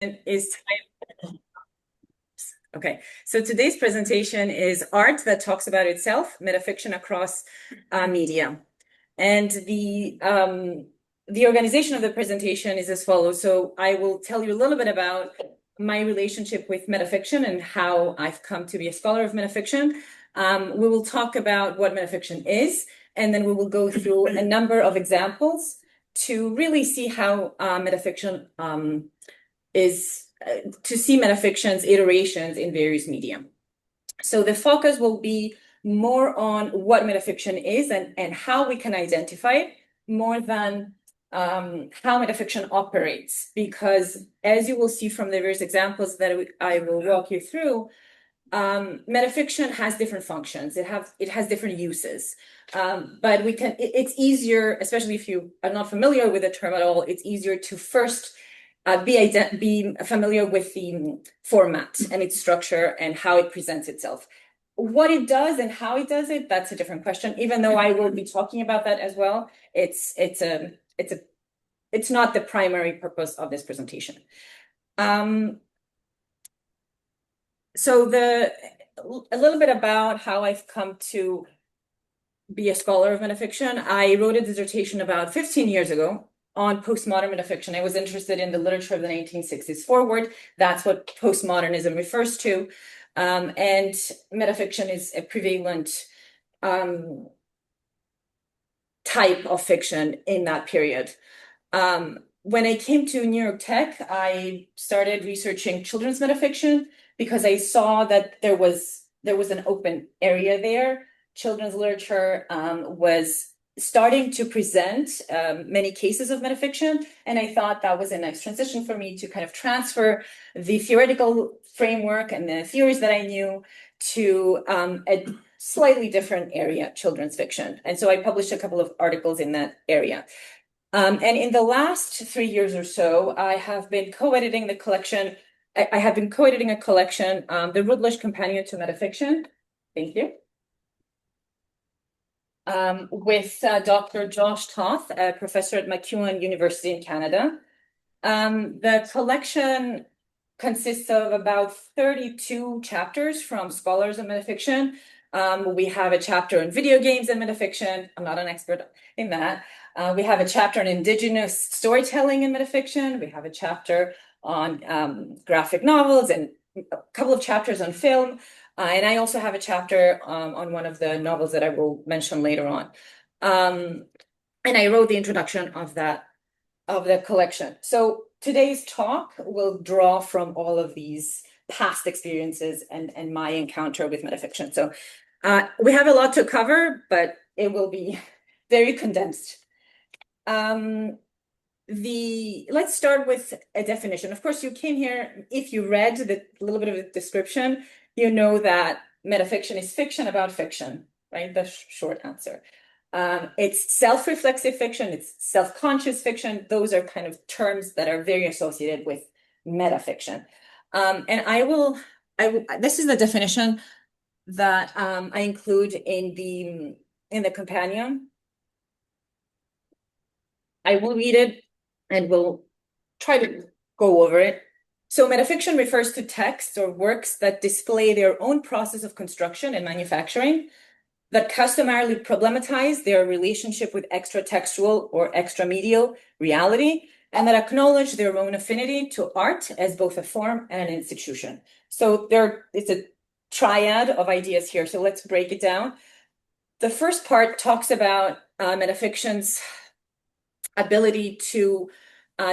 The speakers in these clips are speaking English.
is okay. So today's presentation is art that talks about itself, metafiction across media. And the organization of the presentation is as follows. So I will tell you a little bit about my relationship with metafiction and how I've come to be a scholar of metafiction. We will talk about what metafiction is, and then we will go through a number of examples to really see how metafiction is to see metafiction's iterations in various media. So the focus will be more on what metafiction is and how we can identify it more than how metafiction operates, because as you will see from the various examples that I will walk you through, metafiction has different functions. It has different uses, but it's easier, especially if you are not familiar with the term at all, it's easier to first be familiar with the format and its structure and how it presents itself. What it does and how it does it, that's a different question. Even though I will be talking about that as well, it's not the primary purpose of this presentation. So a little bit about how I've come to be a scholar of metafiction. I wrote a dissertation about 15 years ago on postmodern metafiction. I was interested in the literature of the 1960s forward. That's what postmodernism refers to. And metafiction is a prevalent type of fiction in that period. When I came to New York Tech, I started researching children's metafiction because I saw that there was an open area there. Children's literature was starting to present many cases of metafiction, and I thought that was a nice transition for me to kind of transfer the theoretical framework and the theories that I knew to a slightly different area, children's fiction. And so I published a couple of articles in that area. And in the last 3 years or so, I have been co-editing the collection. I have been co-editing a collection, the Routledge Companion to Metafiction. Thank you. With Dr. Josh Toth, a professor at MacEwan University in Canada. The collection consists of about 32 chapters from scholars of metafiction. We have a chapter on video games and metafiction. I'm not an expert in that. We have a chapter on indigenous storytelling in metafiction. We have a chapter on graphic novels and a couple of chapters on film. And I also have a chapter on one of the novels that I will mention later on. And I wrote the introduction of the collection. So today's talk will draw from all of these past experiences and my encounter with metafiction. So we have a lot to cover, but it will be very condensed. Let's start with a definition. Of course, you came here, if you read the little bit of the description, you know that metafiction is fiction about fiction, right? The short answer. It's self-reflexive fiction, it's self-conscious fiction. Those are kind of terms that are very associated with metafiction. And this is the definition that I include in the companion. I will read it and we'll try to go over it. So metafiction refers to texts or works that display their own process of construction and manufacturing, that customarily problematize their relationship with extra-textual or extramedial reality, and that acknowledge their own affinity to art as both a form and an institution. So it's a triad of ideas here. So let's break it down. The first part talks about metafiction's ability to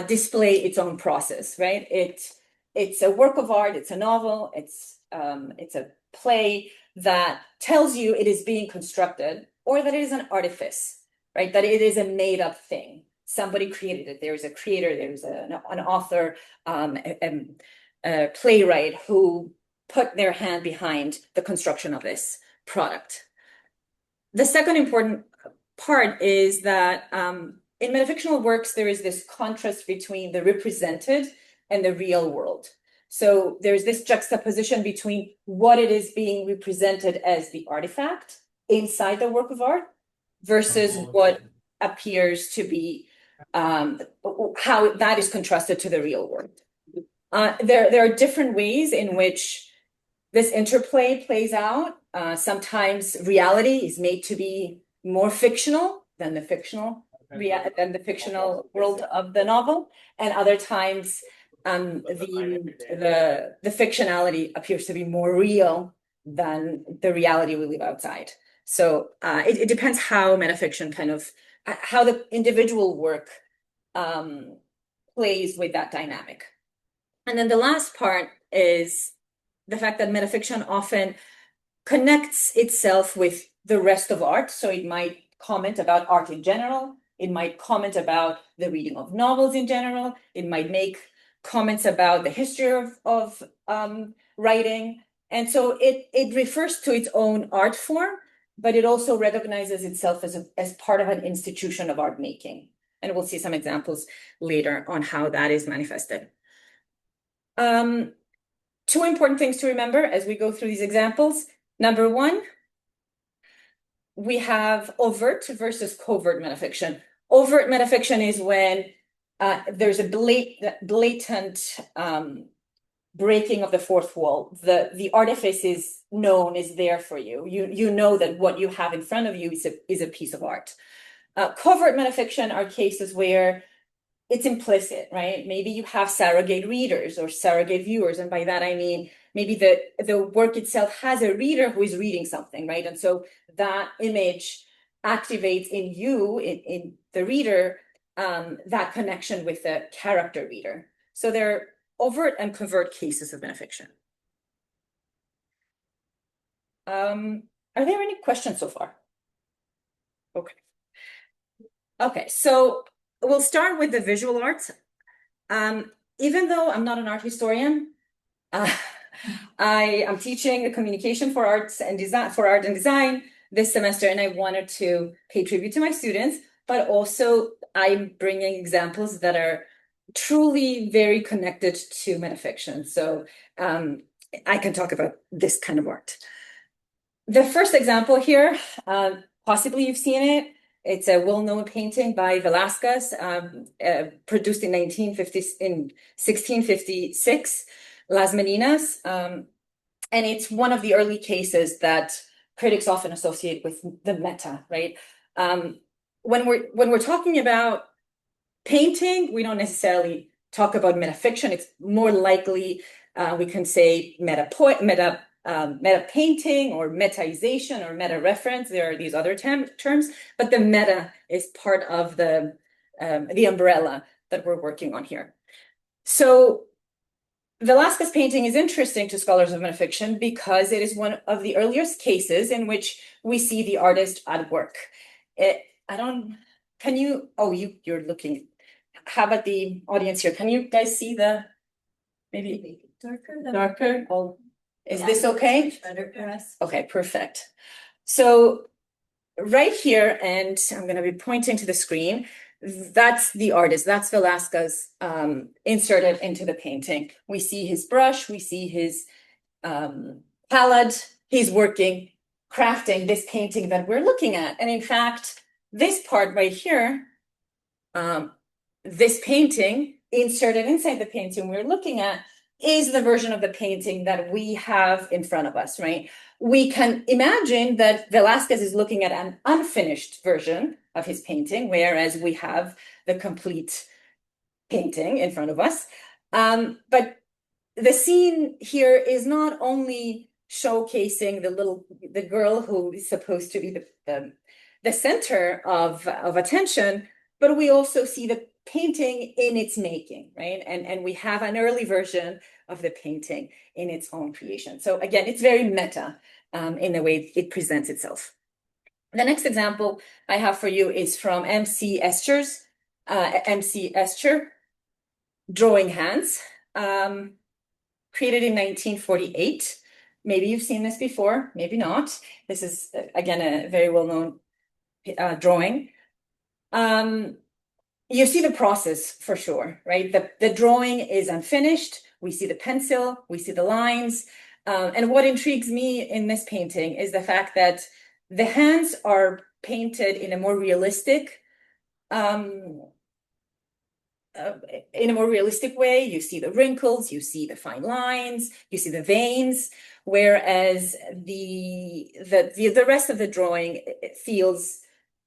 display its own process, right? It's a work of art, it's a novel, it's a play that tells you it is being constructed, or that it is an artifice, right? That it is a made-up thing. Somebody created it. There's a creator, there's an author, a playwright who put their hand behind the construction of this product. The second important part is that in metafictional works, there is this contrast between the represented and the real world. So there's this juxtaposition between what it is being represented as the artifact inside the work of art versus what appears to be how that is contrasted to the real world. There are different ways in which this interplay plays out. Sometimes reality is made to be more fictional than the fictional world of the novel, and other times the fictionality appears to be more real than the reality we live outside. So it depends how metafiction how the individual work plays with that dynamic. And then the last part is the fact that metafiction often connects itself with the rest of art. So it might comment about art in general. It might comment about the reading of novels in general. It might make comments about the history of writing. And so it refers to its own art form, but it also recognizes itself as part of an institution of art making. And we'll see some examples later on how that is manifested. Two important things to remember as we go through these examples. Number one, we have overt versus covert metafiction. Overt metafiction is when there's a blatant breaking of the fourth wall. The artifice is known, is there for you. You know that what you have in front of you is a piece of art. Covert metafiction are cases where it's implicit, right? Maybe you have surrogate readers or surrogate viewers. And by that, I mean, maybe the work itself has a reader who is reading something, right? And so that image activates in you, in the reader, that connection with the character reader. So there are overt and covert cases of metafiction. Are there any questions so far? Okay. Okay, so we'll start with the visual arts. Even though I'm not an art historian, I am teaching the communication for arts and design for art and design this semester, and I wanted to pay tribute to my students, but also I'm bringing examples that are truly very connected to metafiction. So I can talk about this kind of art. The first example here, possibly you've seen it. It's a well-known painting by Velázquez, produced in 1656, Las Meninas. And it's one of the early cases that critics often associate with the meta, right? When we're talking about painting, we don't necessarily talk about metafiction. It's more likely we can say meta painting or metaization or meta reference. There are these other terms, but the meta is part of the umbrella that we're working on here. So Velázquez painting is interesting to scholars of metafiction because it is one of the earliest cases in which we see the artist at work. You're looking. How about the audience here? Can you guys see maybe darker? Oh. Is this okay? Better for us. Okay, perfect. So right here, and I'm going to be pointing to the screen, that's the artist, that's Velázquez inserted into the painting. We see his brush, we see his palette, he's working, crafting this painting that we're looking at. And in fact, this part right here, this painting inserted inside the painting we're looking at is the version of the painting that we have in front of us, right? We can imagine that Velázquez is looking at an unfinished version of his painting, whereas we have the complete painting in front of us. But the scene here is not only showcasing the girl who is supposed to be the center of attention, but we also see the painting in its making, right? And we have an early version of the painting in its own creation. So again, it's very meta in the way it presents itself. The next example I have for you is from MC Escher's Drawing Hands, created in 1948. Maybe you've seen this before, maybe not. This is, again, a very well-known drawing. You see the process for sure, right? The drawing is unfinished. We see the pencil, we see the lines. And what intrigues me in this painting is the fact that the hands are painted in a more realistic in a more realistic way. You see the wrinkles, you see the fine lines, you see the veins, whereas the rest of the drawing, it feels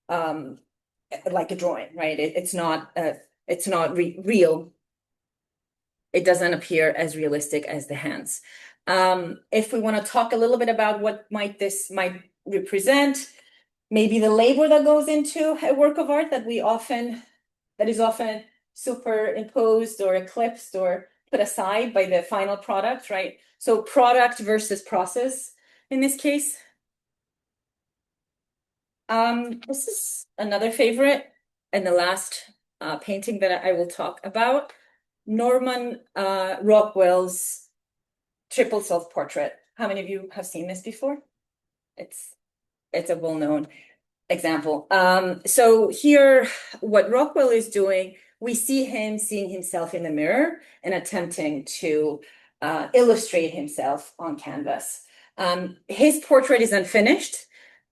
like a drawing, right? It's not real. It doesn't appear as realistic as the hands. If we want to talk a little bit about what this might represent, maybe the labor that goes into a work of art that is often superimposed or eclipsed or put aside by the final product, right? So product versus process in this case. This is another favorite and the last painting that I will talk about. Norman Rockwell's triple self-portrait. How many of you have seen this before? It's a well-known example. So here, what Rockwell is doing, we see him seeing himself in the mirror and attempting to illustrate himself on canvas. His portrait is unfinished,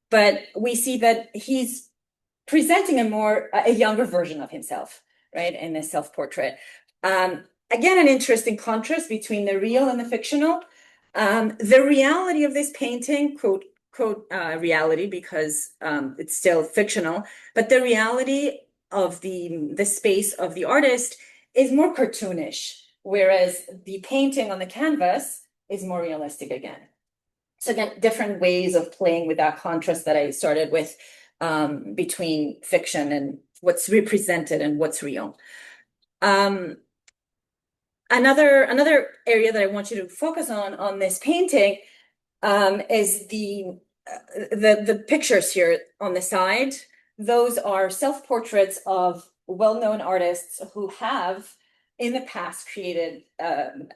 but we see that he's presenting a younger version of himself, right, in this self-portrait. Again, an interesting contrast between the real and the fictional. The reality of this painting, quote reality, because it's still fictional, but the reality of the space of the artist is more cartoonish, whereas the painting on the canvas is more realistic again. So again, different ways of playing with that contrast that I started with between fiction and what's represented and what's real. Another area that I want you to focus on this painting is the pictures here on the side. Those are self-portraits of well-known artists who have in the past created a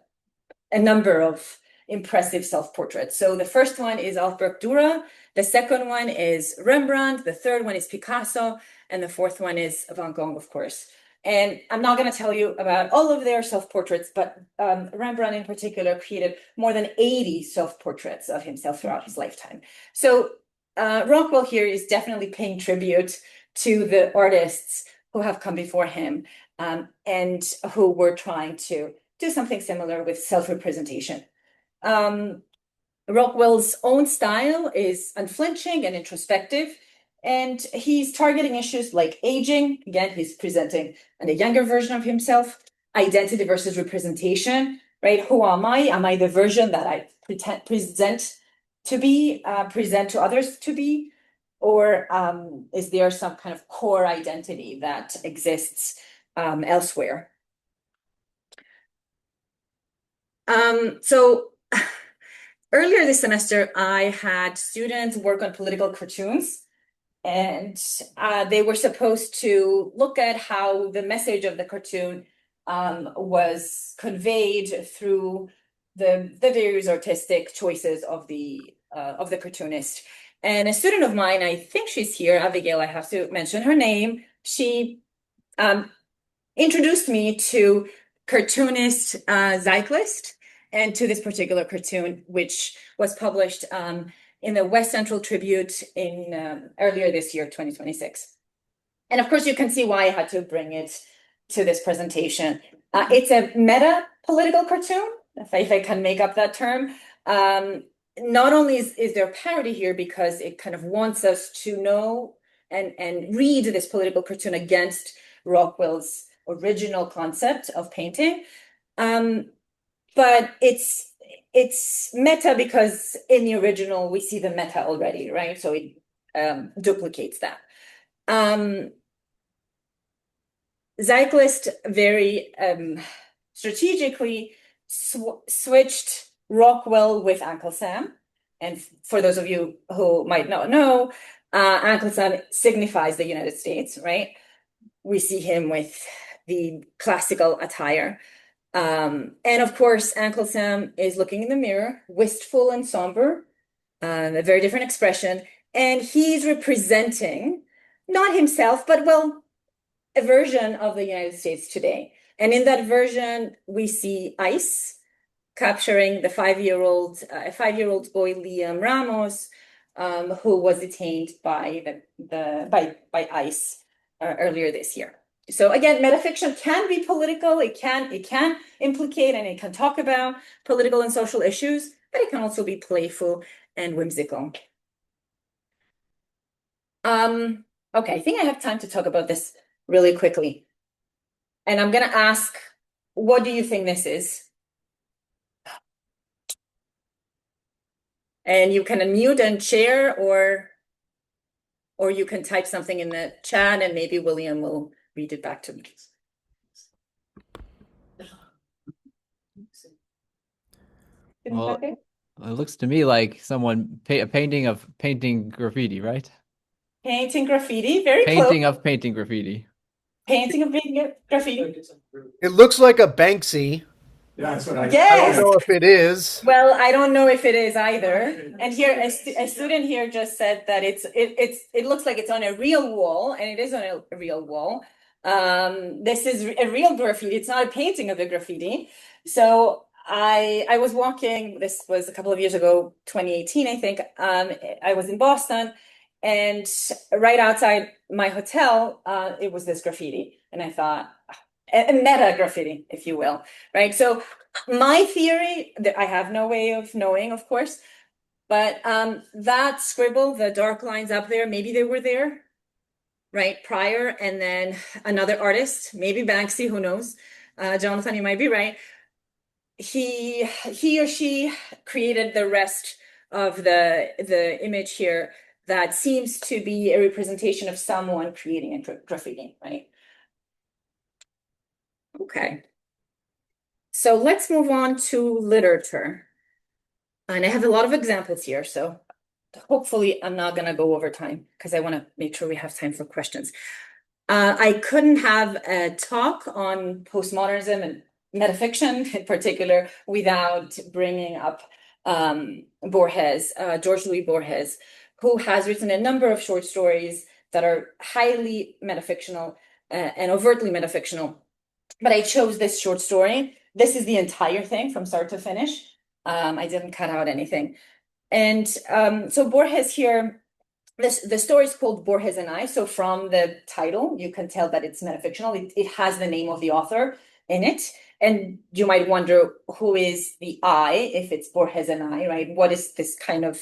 number of impressive self-portraits. So the first one is Albrecht Dürer, the second one is Rembrandt, the third one is Picasso, and the fourth one is Van Gogh, of course. And I'm not going to tell you about all of their self-portraits, but Rembrandt in particular created more than 80 self-portraits of himself throughout his lifetime. So Rockwell here is definitely paying tribute to the artists who have come before him and who were trying to do something similar with self-representation. Rockwell's own style is unflinching and introspective, and he's targeting issues like aging. Again, he's presenting a younger version of himself, identity versus representation, right? Who am I? Am I the version that I present to others to be? Or is there some kind of core identity that exists elsewhere? So earlier this semester, I had students work on political cartoons, and they were supposed to look at how the message of the cartoon was conveyed through the various artistic choices of the cartoonist. And a student of mine, I think she's here, Abigail, I have to mention her name. She introduced me to cartoonist Zyklist and to this particular cartoon, which was published in the West Central Tribute in earlier this year, 2026. And of course, you can see why I had to bring it to this presentation. It's a meta-political cartoon, if I can make up that term. Not only is there parody here because it kind of wants us to know and read this political cartoon against Rockwell's original concept of painting, but it's meta because in the original we see the meta already, right? So it duplicates that. Zyklist very strategically switched Rockwell with Uncle Sam. And for those of you who might not know, Uncle Sam signifies the United States, right? We see him with the classical attire. And of course, Uncle Sam is looking in the mirror, wistful and somber, a very different expression. And he's representing not himself, but well, a version of the United States today. And in that version, we see ICE capturing the five-year-old boy Liam Ramos, who was detained by ICE earlier this year. So again, metafiction can be political. It can implicate and it can talk about political and social issues, but it can also be playful and whimsical. Okay, I think I have time to talk about this really quickly. And I'm gonna ask, what do you think this is? And you can unmute and share, or you can type something in the chat and maybe William will read it back to me. Well, it looks to me like someone painting graffiti, right? Painting graffiti, very close. Painting of painting graffiti. Painting of graffiti. It looks like a Banksy. Yeah, that's what I Yes. don't know if it is. Well, I don't know if it is either. And here, a student here just said that it looks like it's on a real wall, and it is on a real wall. This is a real graffiti. It's not a painting of the graffiti. So I was walking. This was a couple of years ago, 2018, I think. I was in Boston, and right outside my hotel, it was this graffiti, and I thought, a meta graffiti, if you will, right? So my theory, that I have no way of knowing, of course, but that scribble, the dark lines up there, maybe they were there, right, prior, and then another artist, maybe Banksy, who knows? Jonathan, you might be right. He or she created the rest of the image here that seems to be a representation of someone creating a graffiti, right? Okay. So let's move on to literature. And I have a lot of examples here, so hopefully I'm not going to go over time because I want to make sure we have time for questions. I couldn't have a talk on postmodernism and metafiction in particular without bringing up Borges, George Louis Borges, who has written a number of short stories that are highly metafictional and overtly metafictional. But I chose this short story. This is the entire thing from start to finish. I didn't cut out anything. And so Borges here, the story is called Borges and I. So from the title, you can tell that it's metafictional. It has the name of the author in it. And you might wonder, who is the I, if it's Borges and I, right? What is this kind of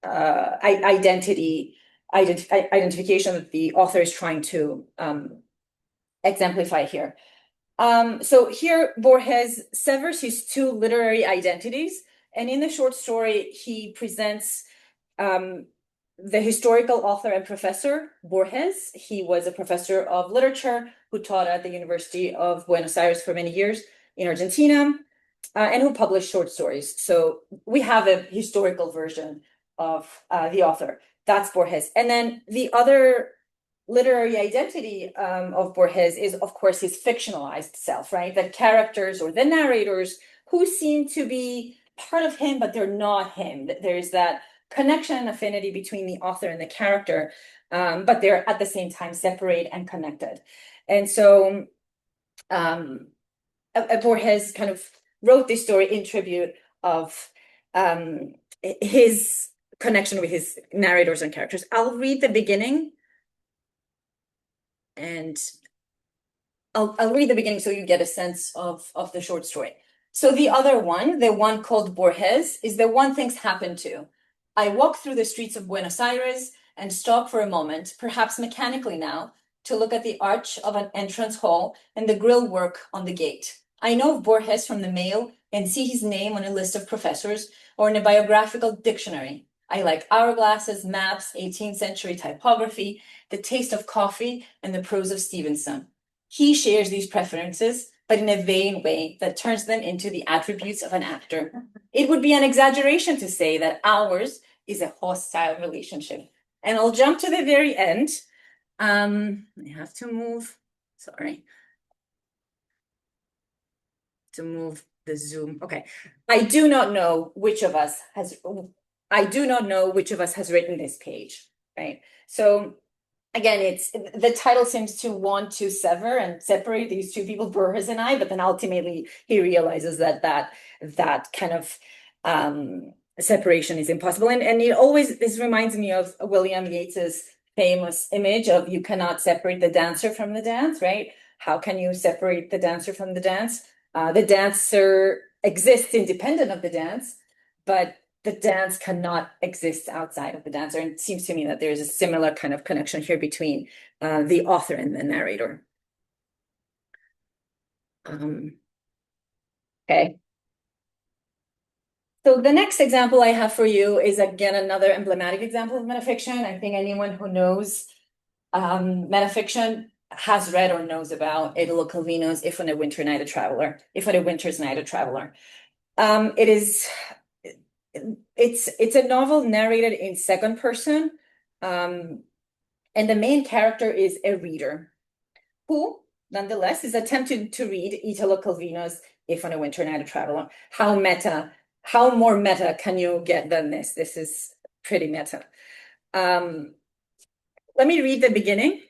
identification that the author is trying to exemplify here? So here Borges severs his two literary identities, and in the short story, he presents the historical author and professor Borges. He was a professor of literature who taught at the University of Buenos Aires for many years in Argentina, and who published short stories. So we have a historical version of the author. That's Borges. And then the other literary identity of Borges is, of course, his fictionalized self, right? The characters or the narrators who seem to be part of him, but they're not him. There's that connection and affinity between the author and the character, but they're at the same time separate and connected. And so Borges kind of wrote this story in tribute of his connection with his narrators and characters. I'll read the beginning. And I'll read the beginning so you get a sense of the short story. So the other one, the one called Borges, is the one things happen to. I walk through the streets of Buenos Aires and stop for a moment, perhaps mechanically now, to look at the arch of an entrance hall and the grill work on the gate. I know of Borges from the mail and see his name on a list of professors or in a biographical dictionary. I like hourglasses, maps, 18th century typography, the taste of coffee, and the prose of Stevenson. He shares these preferences, but in a vain way that turns them into the attributes of an actor. It would be an exaggeration to say that ours is a hostile relationship. And I'll jump to the very end. I have to move, sorry. To move the Zoom. Okay. I do not know which of us has written this page, right? So again, it's the title seems to want to sever and separate these two people, Borges and I, but then ultimately he realizes that kind of separation is impossible. And this reminds me of William Yeats's famous image of you cannot separate the dancer from the dance, right? How can you separate the dancer from the dance? The dancer exists independent of the dance, but the dance cannot exist outside of the dancer. And it seems to me that there's a similar kind of connection here between the author and the narrator. Okay. So the next example I have for you is, again, another emblematic example of metafiction. I think anyone who knows metafiction has read or knows about Italo Calvino's If on a Winter's Night a Traveler. It's a novel narrated in second person, and the main character is a reader who, nonetheless, is attempting to read Italo Calvino's If on a Winter's Night a Traveler. How more meta can you get than this? This is pretty meta. Let me read the beginning.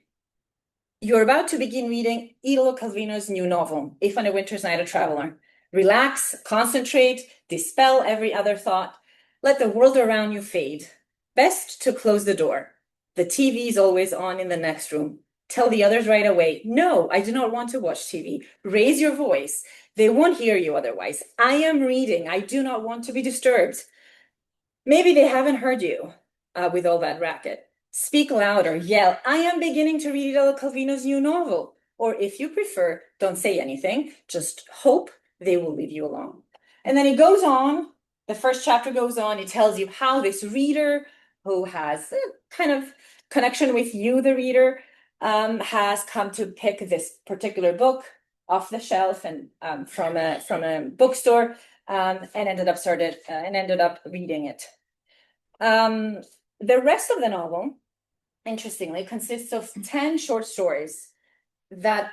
You're about to begin reading Italo Calvino's new novel, If on a Winter's Night a Traveler. Relax, concentrate, dispel every other thought. Let the world around you fade. Best to close the door. The TV is always on in the next room. Tell the others right away, no, I do not want to watch TV. Raise your voice. They won't hear you otherwise. I am reading. I do not want to be disturbed. Maybe they haven't heard you with all that racket. Speak louder, yell, I am beginning to read Italo Calvino's new novel. Or if you prefer, don't say anything. Just hope they will leave you alone. And then it goes on. The first chapter goes on. It tells you how this reader, who has a kind of connection with you, the reader, has come to pick this particular book off the shelf and from a bookstore, and ended up reading it. The rest of the novel, interestingly, consists of 10 short stories that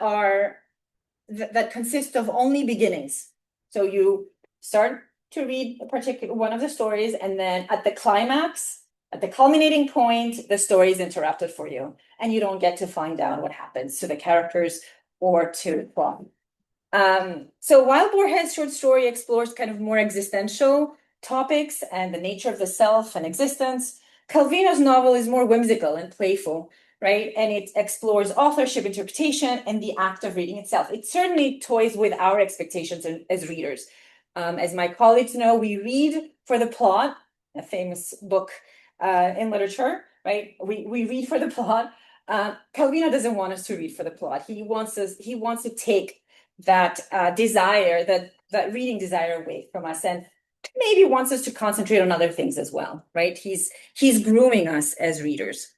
consist of only beginnings. So you start to read a particular one of the stories, and then at the climax, at the culminating point, the story is interrupted for you, and you don't get to find out what happens to the characters or to the plot. So while Borges' short story explores kind of more existential topics and the nature of the self and existence, Calvino's novel is more whimsical and playful, right? And it explores authorship, interpretation, and the act of reading itself. It certainly toys with our expectations as readers. As my colleagues know, we read for the plot, a famous book in literature, right? We read for the plot. Calvino doesn't want us to read for the plot. He wants to take that desire, that reading desire away from us, and maybe wants us to concentrate on other things as well, right? He's grooming us as readers.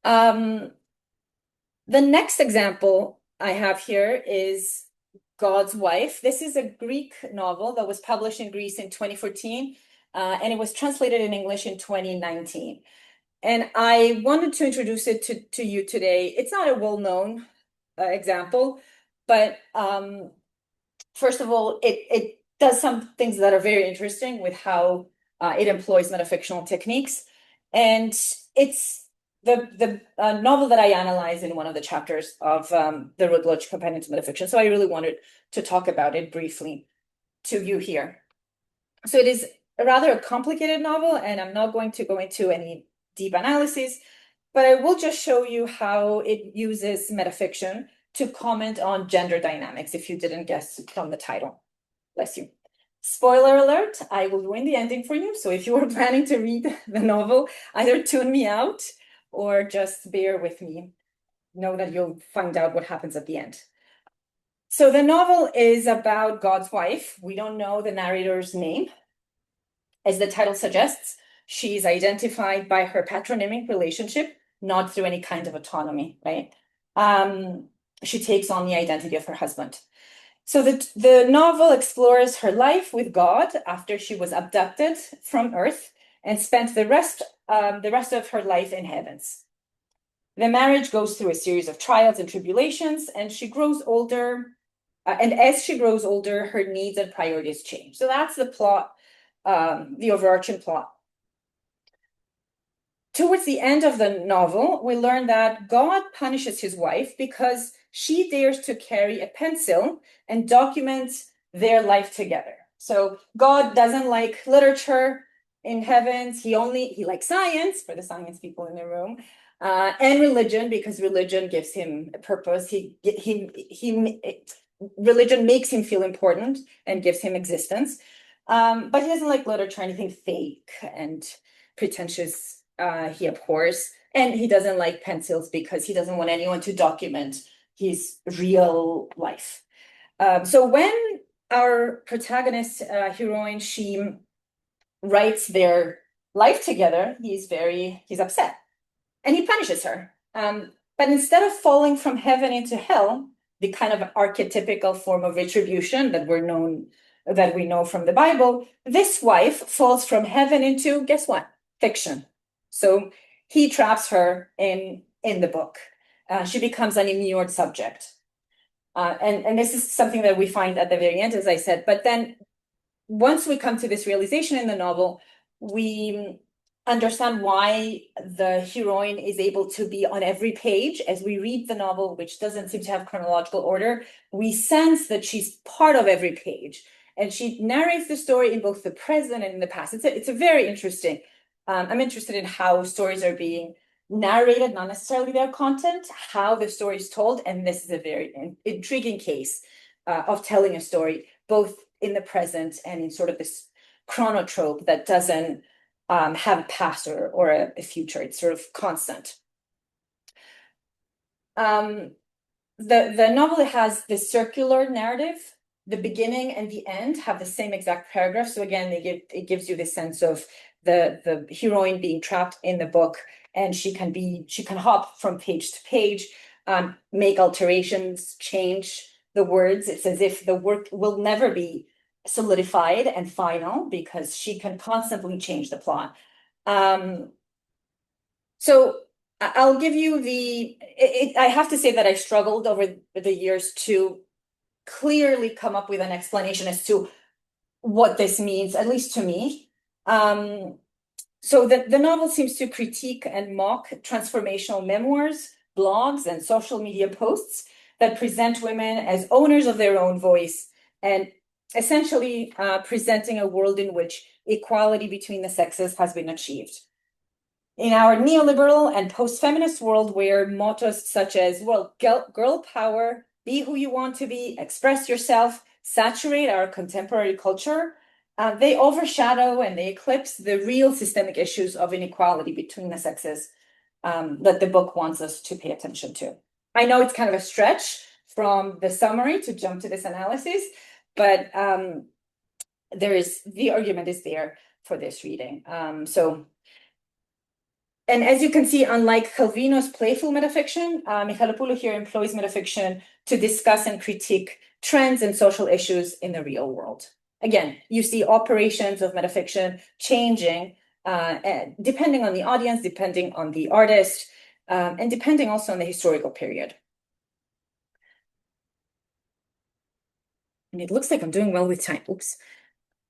The next example I have here is God's Wife. This is a Greek novel that was published in Greece in 2014, and it was translated in English in 2019. And I wanted to introduce it to you today. It's not a well-known example, but first of all, it does some things that are very interesting with how it employs metafictional techniques. And it's the novel that I analyzed in one of the chapters of the Routledge Companion to Metafiction. So I really wanted to talk about it briefly to you here. So it is a rather complicated novel, and I'm not going to go into any deep analysis, but I will just show you how it uses metafiction to comment on gender dynamics, if you didn't guess from the title. Bless you. Spoiler alert, I will ruin the ending for you. So if you were planning to read the novel, either tune me out or just bear with me. Know that you'll find out what happens at the end. So the novel is about God's wife. We don't know the narrator's name. As the title suggests, she's identified by her patronymic relationship, not through any kind of autonomy, right? She takes on the identity of her husband. So the novel explores her life with God after she was abducted from Earth and spent the rest of her life in heavens. The marriage goes through a series of trials and tribulations, and she grows older. And as she grows older, her needs and priorities change. So that's the plot, the overarching plot. Towards the end of the novel, we learn that God punishes his wife because she dares to carry a pencil and document their life together. So God doesn't like literature. in heavens. He likes science, for the science people in the room, and religion, because religion gives him a purpose. Religion makes him feel important and gives him existence. But he doesn't like literature, anything fake and pretentious. He abhors, and he doesn't like pencils because he doesn't want anyone to document his real life. So when our protagonist, heroine, she writes their life together, he's upset, and he punishes her. But instead of falling from heaven into hell, the kind of archetypical form of retribution that we know from the Bible, this wife falls from heaven into, guess what? Fiction. So he traps her in the book. She becomes an immured subject. And this is something that we find at the very end, as I said. But then once we come to this realization in the novel, we understand why the heroine is able to be on every page. As we read the novel, which doesn't seem to have chronological order, we sense that she's part of every page. And she narrates the story in both the present and in the past. It's a very interesting. I'm interested in how stories are being narrated, not necessarily their content, how the story is told. And this is a very intriguing case of telling a story, both in the present and in sort of this chronotrope that doesn't have a past or a future. It's sort of constant. The novel has this circular narrative. The beginning and the end have the same exact paragraph. So again, it gives you this sense of the heroine being trapped in the book, and she can hop from page to page, make alterations, change the words. It's as if the work will never be solidified and final because she can constantly change the plot. So I'll give you I have to say that I struggled over the years to clearly come up with an explanation as to what this means, at least to me. So the novel seems to critique and mock transformational memoirs, blogs, and social media posts that present women as owners of their own voice, and essentially presenting a world in which equality between the sexes has been achieved. In our neoliberal and post-feminist world, where mottos such as, well, girl power, be who you want to be, express yourself, saturate our contemporary culture, they overshadow and they eclipse the real systemic issues of inequality between the sexes that the book wants us to pay attention to. I know it's kind of a stretch from the summary to jump to this analysis, but the argument is there for this reading. And as you can see, unlike Calvino's playful metafiction, Michalopoulou here employs metafiction to discuss and critique trends and social issues in the real world. Again, you see operations of metafiction changing depending on the audience, depending on the artist, and depending also on the historical period. And it looks like I'm doing well with time. Oops.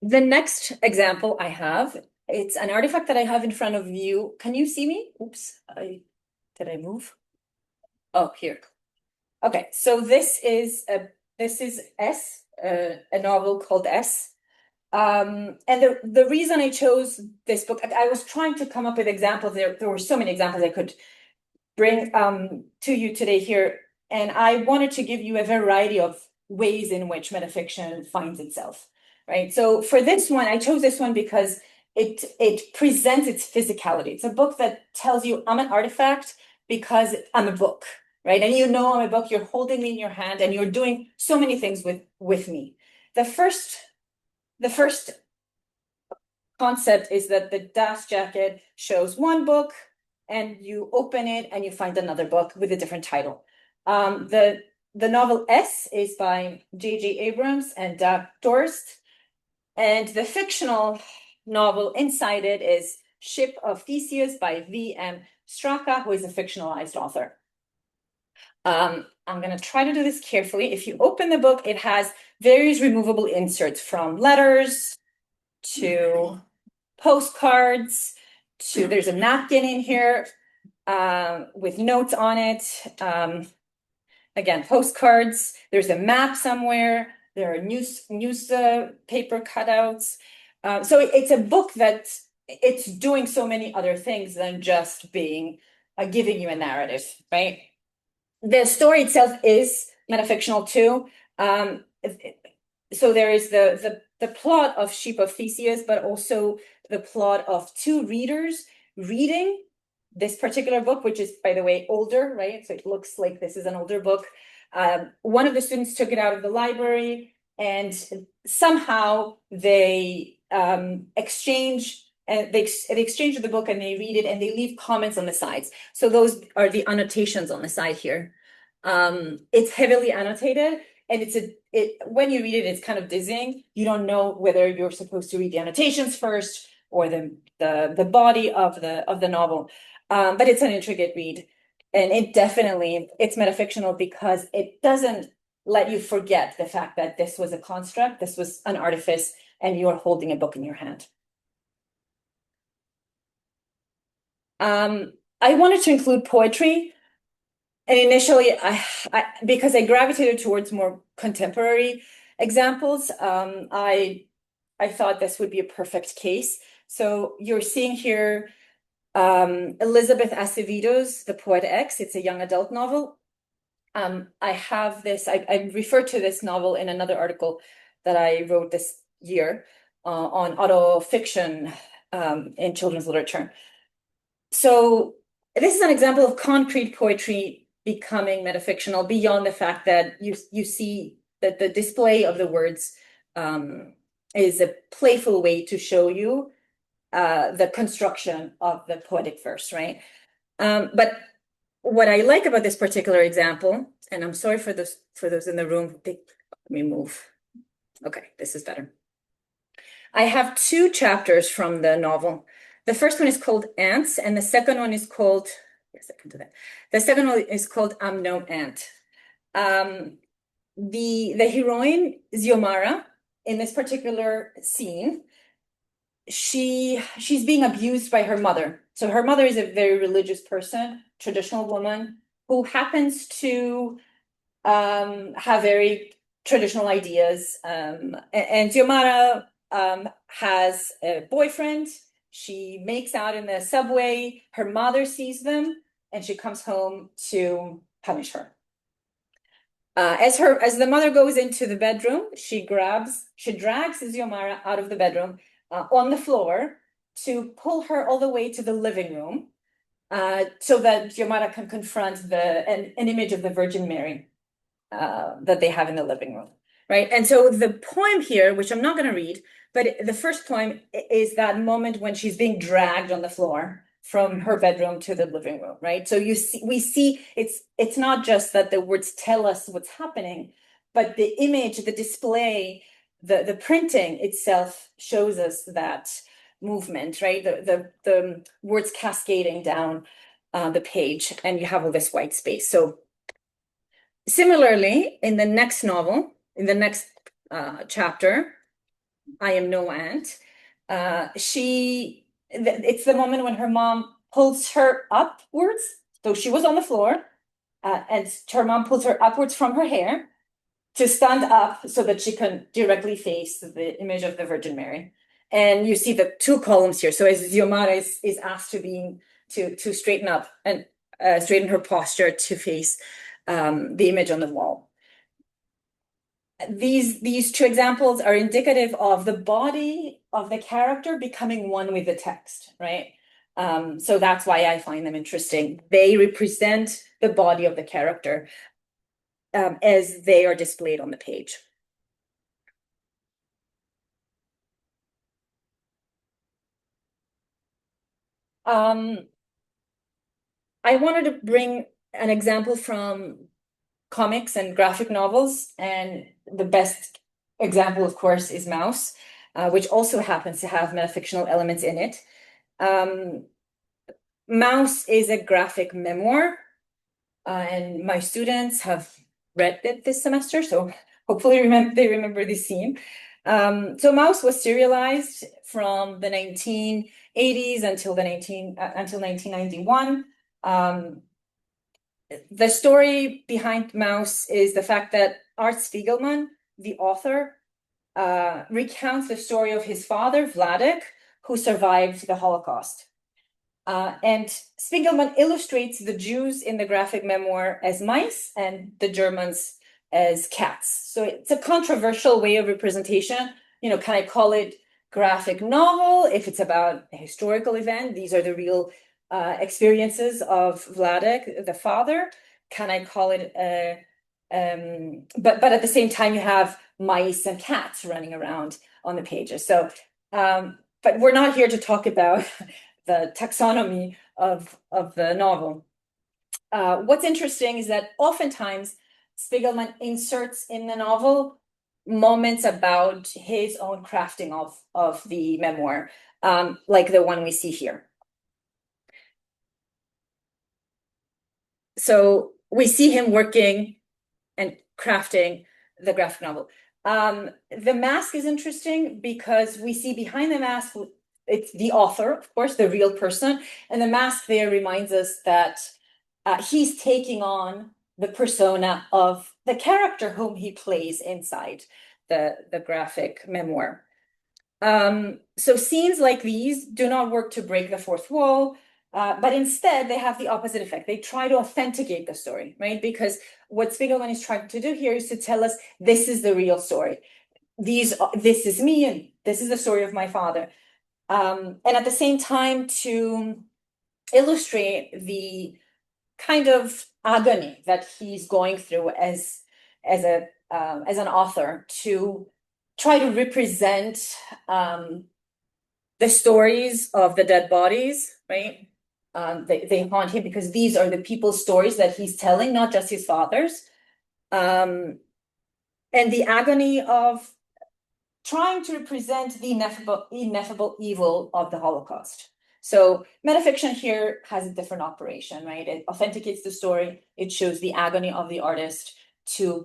The next example I have, it's an artifact that I have in front of you. Can you see me? Oops, did I move? Oh, here. Okay, so this is S, a novel called S. And the reason I chose this book, I was trying to come up with examples. There were so many examples I could bring to you today here. And I wanted to give you a variety of ways in which metafiction finds itself, right? So for this one, I chose this one because it presents its physicality. It's a book that tells you I'm an artifact because I'm a book, right? And you know I'm a book, you're holding me in your hand and you're doing so many things with me. The first concept is that the dust jacket shows one book and you open it and you find another book with a different title. The novel S is by J.J. Abrams and Doug Dorst. And the fictional novel inside it is Ship of Theseus by V.M. Straka, who is a fictionalized author. I'm going to try to do this carefully. If you open the book, it has various removable inserts from letters to postcards to there's a napkin in here with notes on it. Again, postcards. There's a map somewhere. There are newspaper cutouts. So it's a book that it's doing so many other things than just being giving you a narrative, right? The story itself is metafictional too. So there is the plot of Sheep of Theseus, but also the plot of two readers reading this particular book, which is, by the way, older, right? So it looks like this is an older book. One of the students took it out of the library, and somehow they exchange the book and they read it and they leave comments on the sides. So those are the annotations on the side here. It's heavily annotated, and when you read it, it's kind of dizzying. You don't know whether you're supposed to read the annotations first or the body of the novel. But it's an intricate read, and it's metafictional because it doesn't let you forget the fact that this was a construct, this was an artifice, and you're holding a book in your hand. I wanted to include poetry, and initially, because I gravitated towards more contemporary examples, I thought this would be a perfect case. So you're seeing here Elizabeth Acevedo's The Poet X. It's a young adult novel. I have this, I referred to this novel in another article that I wrote this year on autofiction in children's literature. So this is an example of concrete poetry becoming metafictional beyond the fact that you see that the display of the words is a playful way to show you the construction of the poetic verse, right? But what I like about this particular example, and I'm sorry for those in the room, let me move. Okay, this is better. I have two chapters from the novel. The first one is called Ants, and the second one is called, yes, I can do that. The second one is called I'm No Ant. The heroine, Xiomara, in this particular scene, she's being abused by her mother. So her mother is a very religious person, traditional woman, who happens to have very traditional ideas. And Xiomara has a boyfriend. She makes out in the subway. Her mother sees them, and she comes home to punish her. As the mother goes into the bedroom, she drags Xiomara out of the bedroom on the floor to pull her all the way to the living room, so that Xiomara can confront an image of the Virgin Mary that they have in the living room, right? And so the poem here, which I'm not going to read, but the first poem is that moment when she's being dragged on the floor from her bedroom to the living room, right? So we see it's not just that the words tell us what's happening, but the image, the display, the printing itself shows us that movement, right? The words cascading down the page, and you have all this white space. So similarly, in the next novel, in the next chapter, I Am No Ant, it's the moment when her mom pulls her upwards. So she was on the floor, and her mom pulls her upwards from her hair to stand up so that she can directly face the image of the Virgin Mary. And you see the two columns here. So as Xiomara is asked to straighten up and straighten her posture to face the image on the wall. These two examples are indicative of the body of the character becoming one with the text, right? So that's why I find them interesting. They represent the body of the character as they are displayed on the page. I wanted to bring an example from comics and graphic novels, and the best example, of course, is Mouse, which also happens to have metafictional elements in it. Mouse is a graphic memoir, and my students have read it this semester, so hopefully they remember this scene. So Mouse was serialized from the 1980s until 1991. The story behind Mouse is the fact that Art Spiegelman, the author, recounts the story of his father, Vladek, who survived the Holocaust. And Spiegelman illustrates the Jews in the graphic memoir as mice and the Germans as cats. So it's a controversial way of representation. Can I call it graphic novel if it's about a historical event? These are the real experiences of Vladek, the father. Can I call it but at the same time you have mice and cats running around on the pages. So but we're not here to talk about the taxonomy of the novel. What's interesting is that oftentimes Spiegelman inserts in the novel moments about his own crafting of the memoir, like the one we see here. So we see him working and crafting the graphic novel. The mask is interesting because we see behind the mask, it's the author, of course, the real person. And the mask there reminds us that he's taking on the persona of the character whom he plays inside the graphic memoir. So scenes like these do not work to break the fourth wall, but instead they have the opposite effect. They try to authenticate the story, right? Because what Spiegelman is trying to do here is to tell us this is the real story. This is me, and this is the story of my father. And at the same time, to illustrate the kind of agony that he's going through as an author, to try to represent the stories of the dead bodies, right? They haunt him because these are the people's stories that he's telling, not just his father's. And the agony of trying to represent the ineffable evil of the Holocaust. So metafiction here has a different operation, right? It authenticates the story. It shows the agony of the artist to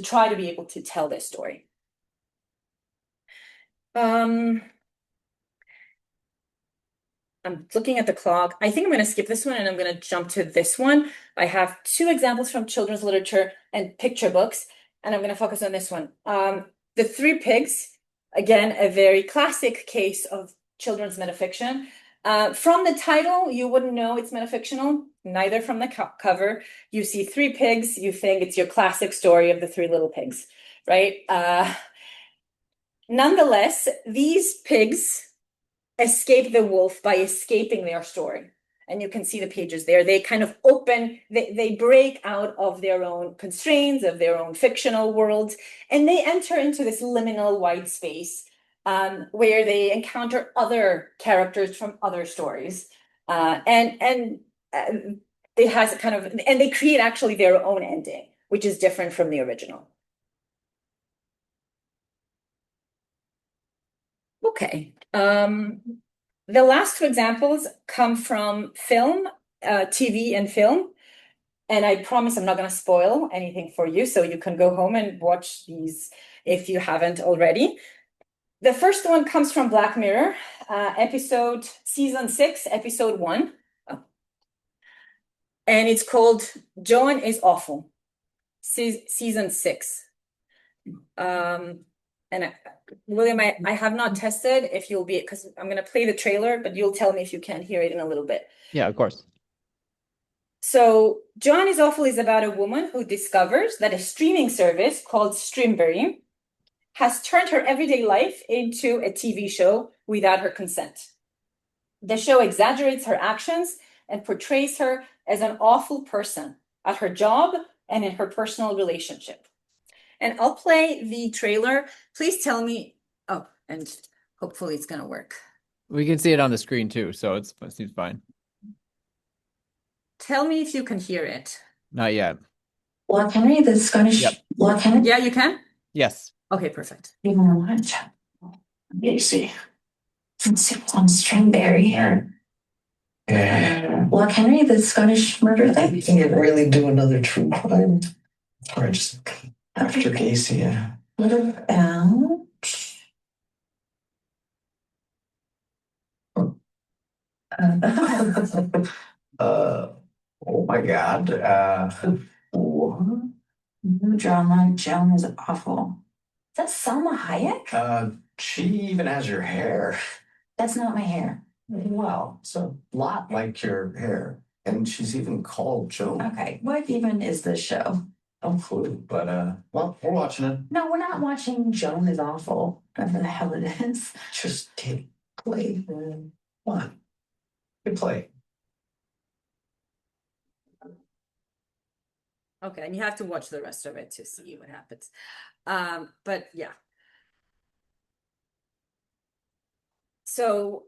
try to be able to tell this story. I'm looking at the clock. I think I'm going to skip this one and I'm going to jump to this one. I have two examples from children's literature and picture books, and I'm going to focus on this one. The Three Pigs, again, a very classic case of children's metafiction. From the title, you wouldn't know it's metafictional, neither from the cover. You see three pigs, you think it's your classic story of the three little pigs, right? Nonetheless, these pigs escape the wolf by escaping their story. And you can see the pages there. They kind of they break out of their own constraints, of their own fictional worlds, and they enter into this liminal wide space where they encounter other characters from other stories. It has a kind of, and they create actually their own ending, which is different from the original. Okay. The last two examples come from film, TV and film. And I promise I'm not going to spoil anything for you, so you can go home and watch these if you haven't already. The first one comes from Black Mirror, season 6, episode 1. Oh. And it's called Joan is Awful, season 6. And William, I have not tested if you'll be, because I'm going to play the trailer, but you'll tell me if you can hear it in a little bit. Yeah, of course. So Joan is Awful is about a woman who discovers that a streaming service called Streamberry has turned her everyday life into a TV show without her consent. The show exaggerates her actions and portrays her as an awful person at her job and in her personal relationship. And I'll play the trailer. Please tell me. Oh, and hopefully it's going to work. We can see it on the screen too, so it seems fine. Tell me if you can hear it. Not yet. Lord Henry, the Scottish. Yep. Lord Henry. Yeah, you can? Yes. Okay, perfect. You want to watch? Lissi. On Stringberry. Lord Henry, the Scottish murder thing. You can really do another true crime? Or just after Casey, yeah. What about? Oh my God. New drama. Joan is Awful. Is that Selma Hayek? She even has your hair. That's not my hair. Wow, it's a lot like your hair. And she's even called Joan. Okay, what even is this show? No clue, but well, we're watching it. No, we're not watching Joan is Awful. Whatever the hell it is. Just hit play. Come on. Hit play. Okay, and you have to watch the rest of it to see what happens. But yeah. So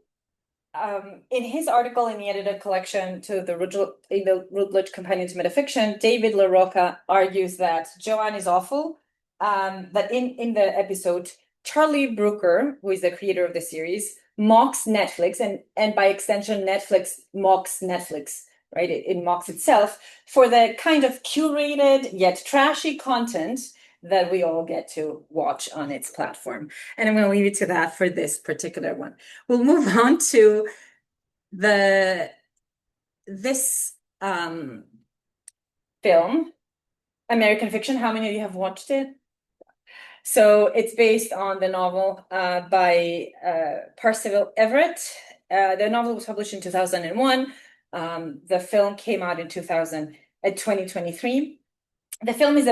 in his article in the edited collection to the Routledge Companion to Metafiction, David LaRocca argues that Joanne is awful. That in the episode, Charlie Brooker, who is the creator of the series, mocks Netflix, and by extension, Netflix mocks Netflix, right? It mocks itself for the kind of curated yet trashy content that we all get to watch on its platform. And I'm going to leave it to that for this particular one. We'll move on to this film, American Fiction. How many of you have watched it? So it's based on the novel by Percival Everett. The novel was published in 2001. The film came out in 2023. The film is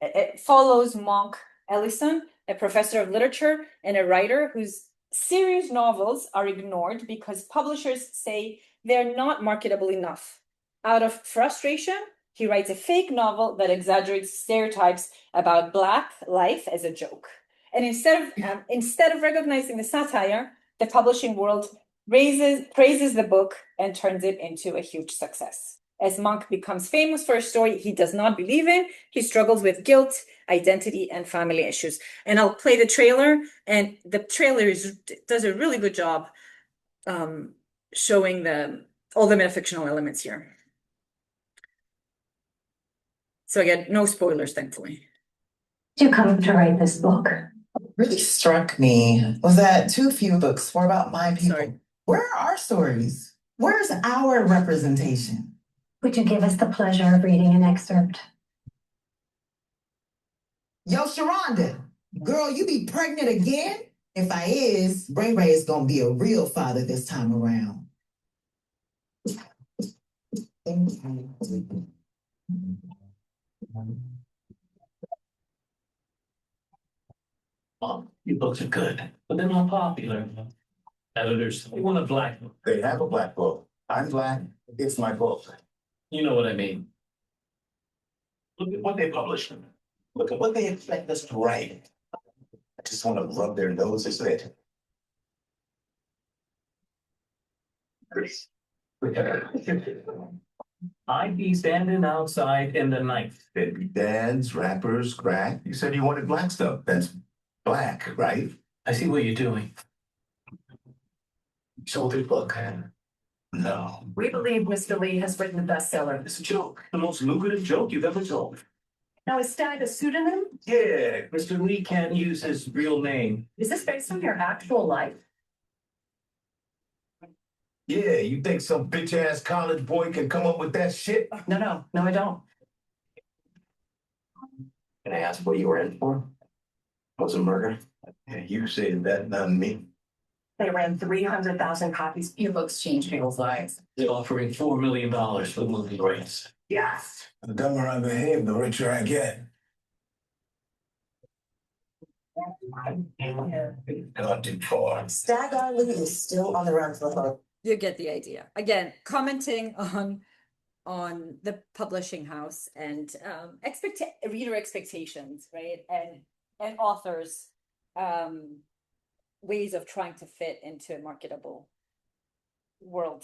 it follows Monk Ellison, a professor of literature and a writer whose serious novels are ignored because publishers say they're not marketable enough. Out of frustration, he writes a fake novel that exaggerates stereotypes about Black life as a joke. And instead of recognizing the satire, the publishing world praises the book and turns it into a huge success. As Monk becomes famous for a story he does not believe in, he struggles with guilt, identity, and family issues. And I'll play the trailer, and the trailer does a really good job showing all the metafictional elements here. So again, no spoilers, thankfully. Did you come to write this book? What really struck me was that too few books were about my people. Sorry. Where are our stories? Where's our representation? Would you give us the pleasure of reading an excerpt? Yo, Sharonda, girl, you be pregnant again? If I is, Ray Ray is gonna be a real father this time around. You books are good, but they're not popular. Editors, they want a black book. They have a black book. I'm black. It's my book. You know what I mean. Look at what they publish. Look at what they expect us to write. I just want to rub their noses in it. I'd be standing outside in the night. Baby dads, rappers, crack. You said you wanted black stuff. That's black, right? I see what you're doing. Sold your book. No. We believe Mr. Lee has written a bestseller. It's a joke. The most lucrative joke you've ever told. Now, is Stag a pseudonym? Yeah, Mr. Lee can't use his real name. Is this based on your actual life? Yeah, you think some bitch-ass college boy can come up with that shit? No, I don't. Can I ask what you were in for? Was a murder? Yeah, you said that, not me. They ran 300,000 copies. Your books changed people's lives. They're offering $4 million for the movie rights. Yes. The dumber I behave, the richer I get. Gone too far. Stag Lee is still on the run for the hook. You get the idea. Again, commenting on the publishing house and reader expectations, right? And authors' ways of trying to fit into a marketable world.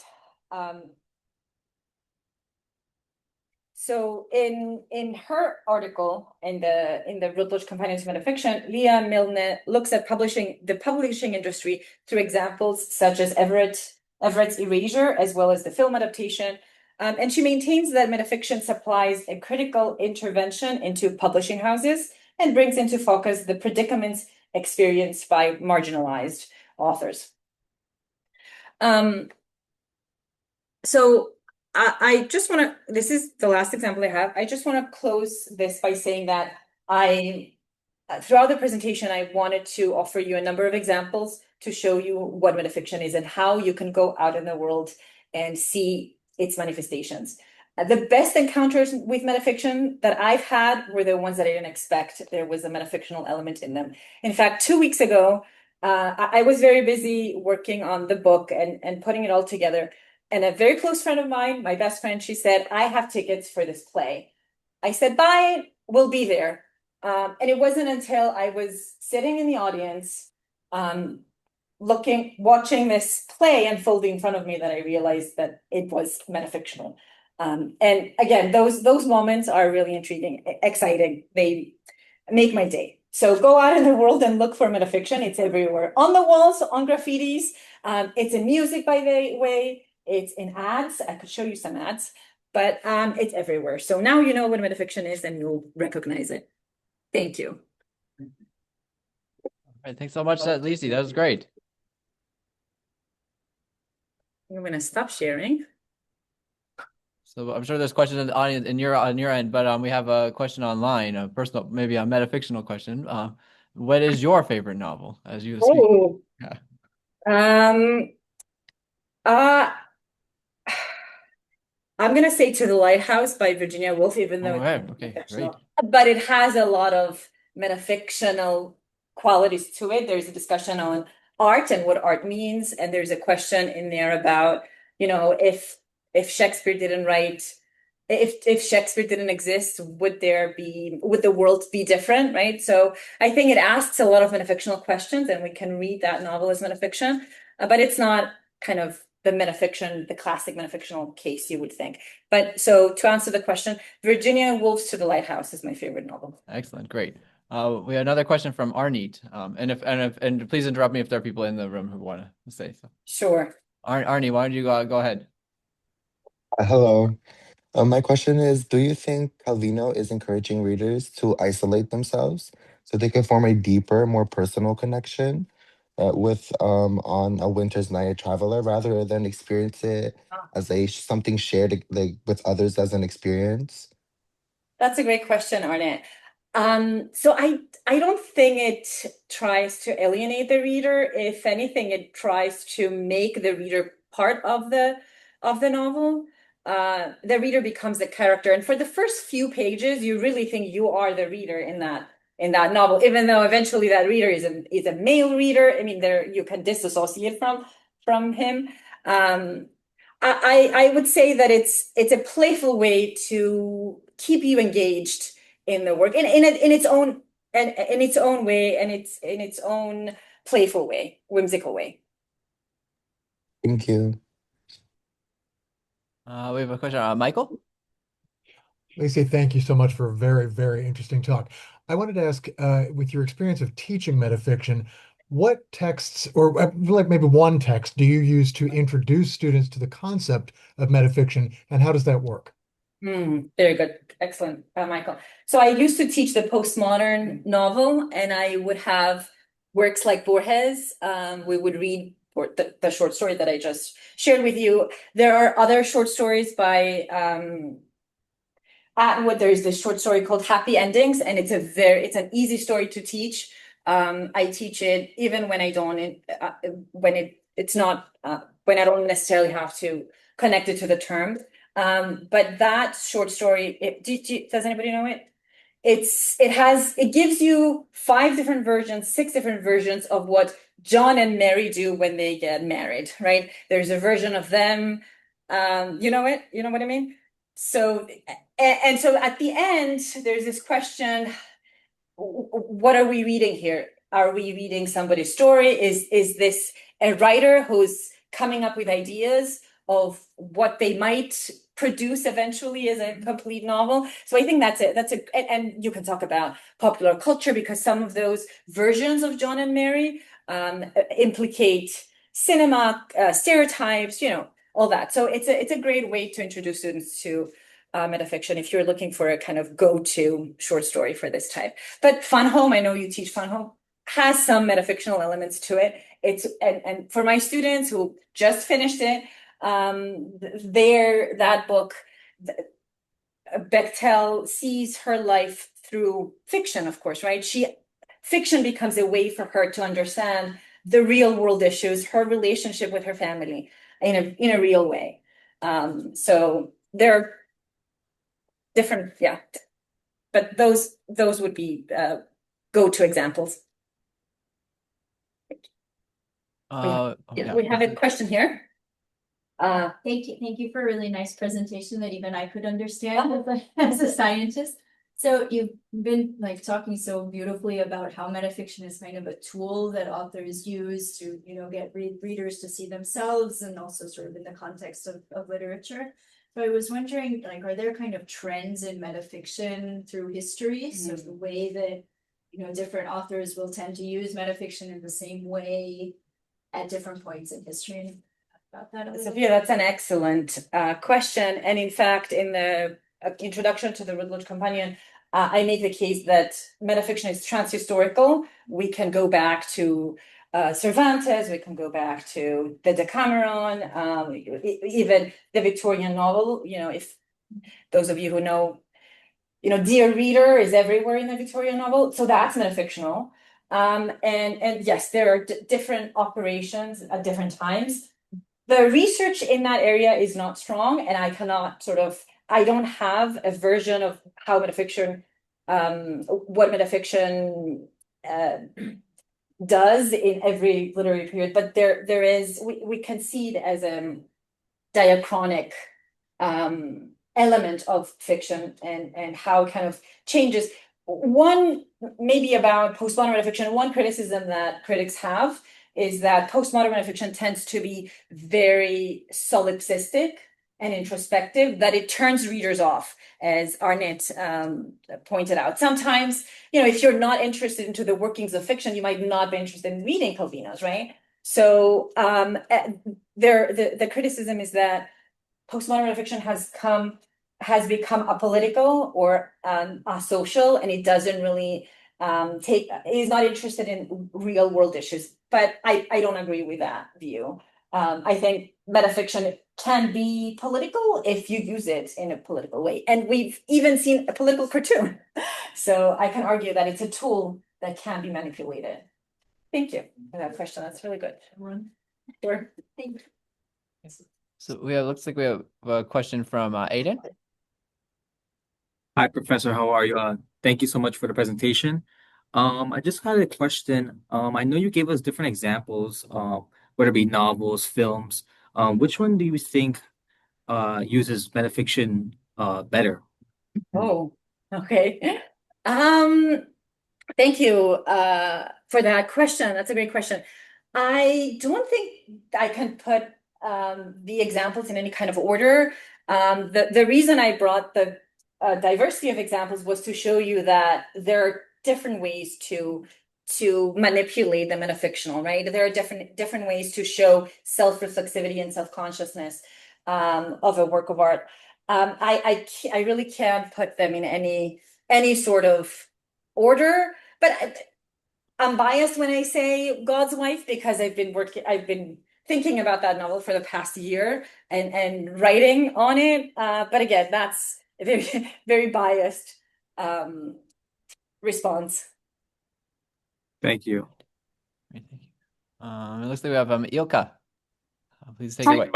So in her article in the Routledge Companion to Metafiction, Leah Milne looks at the publishing industry through examples such as Everett's Erasure, as well as the film adaptation. And she maintains that metafiction supplies a critical intervention into publishing houses and brings into focus the predicaments experienced by marginalized authors. So I just want to, this is the last example I have. I just want to close this by saying that I throughout the presentation, I wanted to offer you a number of examples to show you what metafiction is and how you can go out in the world and see its manifestations. The best encounters with metafiction that I've had were the ones that I didn't expect there was a metafictional element in them. In fact, 2 weeks ago, I was very busy working on the book and putting it all together. And a very close friend of mine, my best friend, she said, I have tickets for this play. I said, bye, we'll be there. And it wasn't until I was sitting in the audience, watching this play unfold in front of me that I realized that it was metafictional. And again, those moments are really intriguing, exciting. They make my day. So go out in the world and look for metafiction. It's everywhere. On the walls, on graffitis. It's in music, by the way. It's in ads. I could show you some ads, but it's everywhere. So now you know what metafiction is and you'll recognize it. Thank you. All right, thanks so much, Lissi. That was great. I'm going to stop sharing. So I'm sure there's questions in the audience on your end, but we have a question online, a personal, maybe a metafictional question. What is your favorite novel as you speak? Oh, Yeah. I'm gonna say To the Lighthouse by Virginia Woolf, even though it's Okay, fictional, great. but it has a lot of metafictional qualities to it. There's a discussion on art and what art means, and there's a question in there about, if Shakespeare didn't write, if Shakespeare didn't exist, would the world be different, right? So I think it asks a lot of metafictional questions, and we can read that novel as metafiction, but it's not kind of the classic metafictional case you would think. But so to answer the question, Virginia Woolf's To the Lighthouse is my favorite novel. Excellent, great. We have another question from Arneet. And please interrupt me if there are people in the room who want to say so. Sure. Arnie, why don't you go ahead? Hello. My question is, do you think Calvino is encouraging readers to isolate themselves so they can form a deeper, more personal connection with On a Winter's Night a Traveler rather than experience it as something shared like with others as an experience? That's a great question, Arnett. So I don't think it tries to alienate the reader. If anything, it tries to make the reader part of the novel. The reader becomes the character, and for the first few pages, you really think you are the reader in that novel, even though eventually that reader is a male reader. I mean, you can disassociate from him. I would say that it's a playful way to keep you engaged in the work in its own way, and it's in its own playful way, whimsical way. Thank you. We have a question, Michael. Lissi, thank you so much for a very, very interesting talk. I wanted to ask, with your experience of teaching metafiction, what texts, or like maybe one text, do you use to introduce students to the concept of metafiction, and how does that work? Very good. Excellent, Michael. So I used to teach the postmodern novel, and I would have works like Borges. We would read the short story that I just shared with you. There are other short stories by Atwood. There's this short story called Happy Endings, and it's an easy story to teach. I teach it even when I don't when I don't necessarily have to connect it to the term. But that short story, does anybody know it? It gives you 6 different versions of what John and Mary do when they get married, right? There's a version of them. You know it? You know what I mean? So, and so at the end, there's this question, what are we reading here? Are we reading somebody's story? Is this a writer who's coming up with ideas of what they might produce eventually as a complete novel? So I think and you can talk about popular culture, because some of those versions of John and Mary implicate cinema, stereotypes, all that. So it's a great way to introduce students to metafiction if you're looking for a kind of go-to short story for this type. But Fun Home, I know you teach Fun Home, has some metafictional elements to it. And for my students who just finished it, that book, Bechtel sees her life through fiction, of course, right? She fiction becomes a way for her to understand the real world issues, her relationship with her family in a real way. So they're different, yeah. But those would be go-to examples. We have a question here. Thank you for a really nice presentation that even I could understand as a scientist. So you've been like talking so beautifully about how metafiction is kind of a tool that authors use to, get readers to see themselves, and also sort of in the context of literature. So I was wondering, like, are there kind of trends in metafiction through history? So the way that, different authors will tend to use metafiction in the same way at different points in history. About that a little Sophia, that's an excellent question. And in fact, in the introduction to the Routledge Companion, I make the case that metafiction is transhistorical. We can go back to Cervantes, we can go back to the Decameron, even the Victorian novel. If those of you who know, Dear Reader is everywhere in the Victorian novel. So that's metafictional. And yes, there are different operations at different times. The research in that area is not strong, and I cannot I don't have a version of how metafiction, what metafiction does in every literary period, but there is, we can see it as a diachronic element of fiction and how it kind of changes. One, maybe about postmodern metafiction, one criticism that critics have is that postmodern metafiction tends to be very solipsistic and introspective, that it turns readers off, as Arnett pointed out. Sometimes, if you're not interested into the workings of fiction, you might not be interested in reading Calvino's, right? So the criticism is that postmodern metafiction has become apolitical or asocial, and it doesn't really is not interested in real world issues. But I don't agree with that view. I think metafiction can be political if you use it in a political way. And we've even seen a political cartoon. So I can argue that it's a tool that can be manipulated. Thank you for that question. That's really good. Sure. Thank you. So looks like we have a question from Aiden. Hi, Professor. How are you? Thank you so much for the presentation. I just had a question. I know you gave us different examples, whether it be novels, films. Which one do you think uses metafiction better? Oh, okay. Thank you for that question. That's a great question. I don't think I can put the examples in any kind of order. The reason I brought the diversity of examples was to show you that there are different ways to manipulate the metafictional, right? There are different ways to show self-reflexivity and self-consciousness of a work of art. I really can't put them in any sort of order, but I'm biased when I say God's Wife, because I've been thinking about that novel for the past year and writing on it. But again, that's a very, very biased response. Thank you. Great, thank you. It looks like we have Ilka. Please take it away.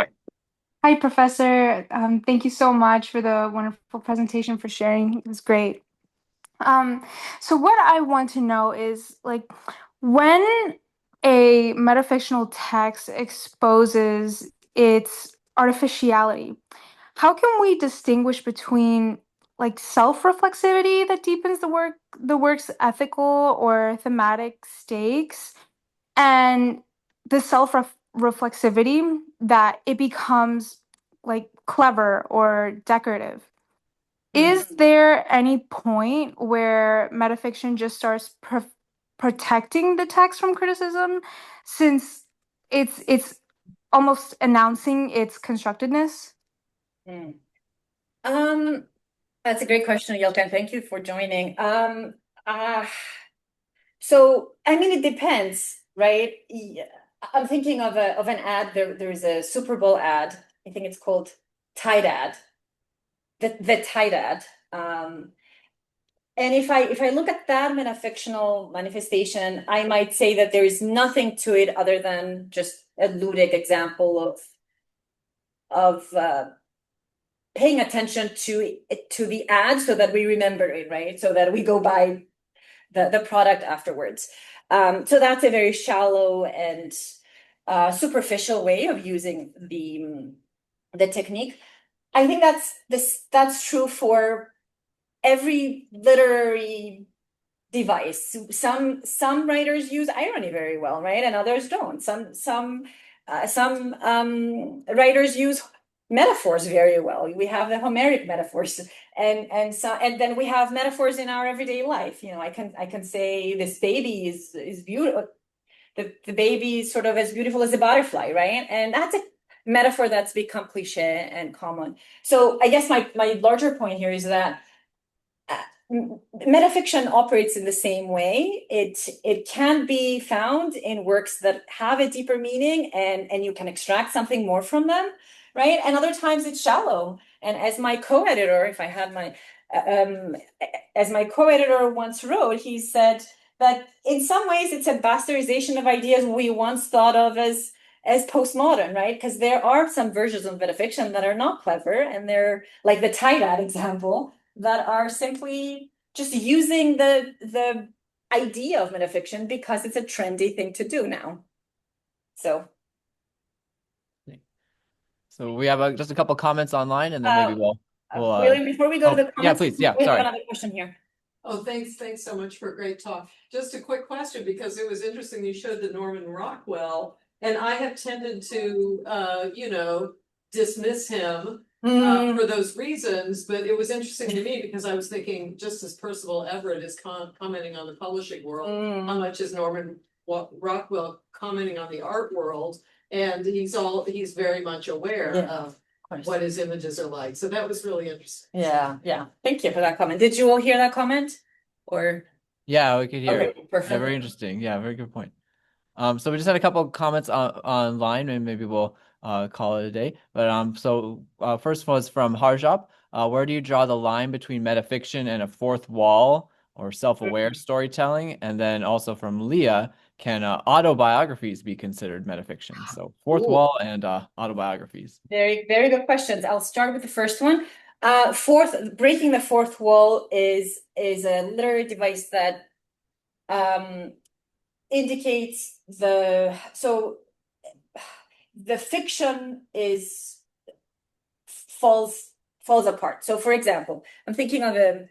Hi, Professor. Thank you so much for the wonderful presentation, for sharing. It was great. So what I want to know is, like, when a metafictional text exposes its artificiality, how can we distinguish between, like, self-reflexivity that deepens the work's ethical or thematic stakes, and the reflexivity that it becomes, like, clever or decorative? Is there any point where metafiction just starts protecting the text from criticism, since it's almost announcing its constructedness? That's a great question, Yelkan. Thank you for joining. So I mean, it depends, right? I'm thinking of an ad. There's a Super Bowl ad. I think it's called Tide Ad. The Tide Ad. And if I look at that metafictional manifestation, I might say that there is nothing to it other than just a ludic example of paying attention to the ad so that we remember it, right? So that we go buy the product afterwards. So that's a very shallow and superficial way of using the technique. I think that's true for every literary device. Some writers use irony very well, right? And others don't. Some writers use metaphors very well. We have the Homeric metaphors, and then we have metaphors in our everyday life. You know, I can say this baby is beautiful. The baby is sort of as beautiful as a butterfly, right? And that's a metaphor that's become cliche and common. So I guess my larger point here is that metafiction operates in the same way. It can be found in works that have a deeper meaning, and you can extract something more from them, right? And other times it's shallow. And as my co-editor, if I had my as my co-editor once wrote, he said that in some ways it's a bastardization of ideas we once thought of as postmodern, right? Because there are some versions of metafiction that are not clever, and they're like the tie-dye example, that are simply just using the idea of metafiction because it's a trendy thing to do now. So we have just a couple comments online, and then maybe we'll William, before we go to the comments, yeah, please, yeah, we have sorry. another question here. Oh, thanks so much for a great talk. Just a quick question, because it was interesting you showed the Norman Rockwell, and I have tended to dismiss him for those reasons, but it was interesting to me because I was thinking, just as Percival Everett is commenting on the publishing world, how much is Norman Rockwell commenting on the art world? And he's very much aware of what his images are like. So that was really interesting. Yeah. Thank you for that comment. Did you all hear that comment? Or yeah, we could hear okay, it. perfect. Yeah, very interesting. Yeah, very good point. So we just had a couple of comments online, and maybe we'll call it a day. But first one is from Harjop. Where do you draw the line between metafiction and a fourth wall or self-aware storytelling? And then also from Leah, can autobiographies be considered metafiction? So fourth wall and autobiographies. Very, very good questions. I'll start with the first one. Breaking the fourth wall is a literary device that indicates the fiction falls apart. So for example, I'm thinking of a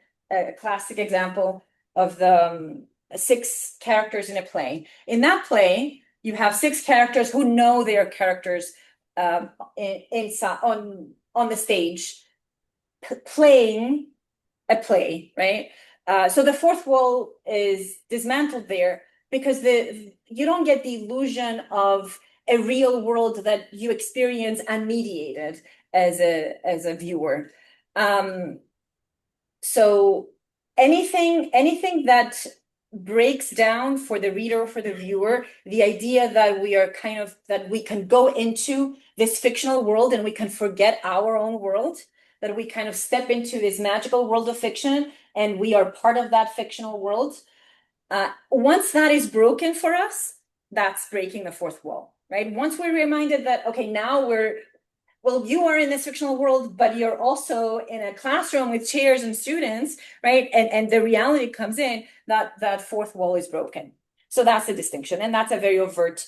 classic example of the 6 characters in a play. In that play, you have 6 characters who know their characters inside on the stage playing a play, right? So the fourth wall is dismantled there because you don't get the illusion of a real world that you experience unmediated as a viewer. So anything that breaks down for the reader or for the viewer the idea that we can go into this fictional world and we can forget our own world, that we kind of step into this magical world of fiction and we are part of that fictional world. Once that is broken for us, that's breaking the fourth wall, right? Once we're reminded that, okay, now you are in this fictional world, but you're also in a classroom with chairs and students, right? And the reality comes in, that fourth wall is broken. So that's the distinction. And that's a very overt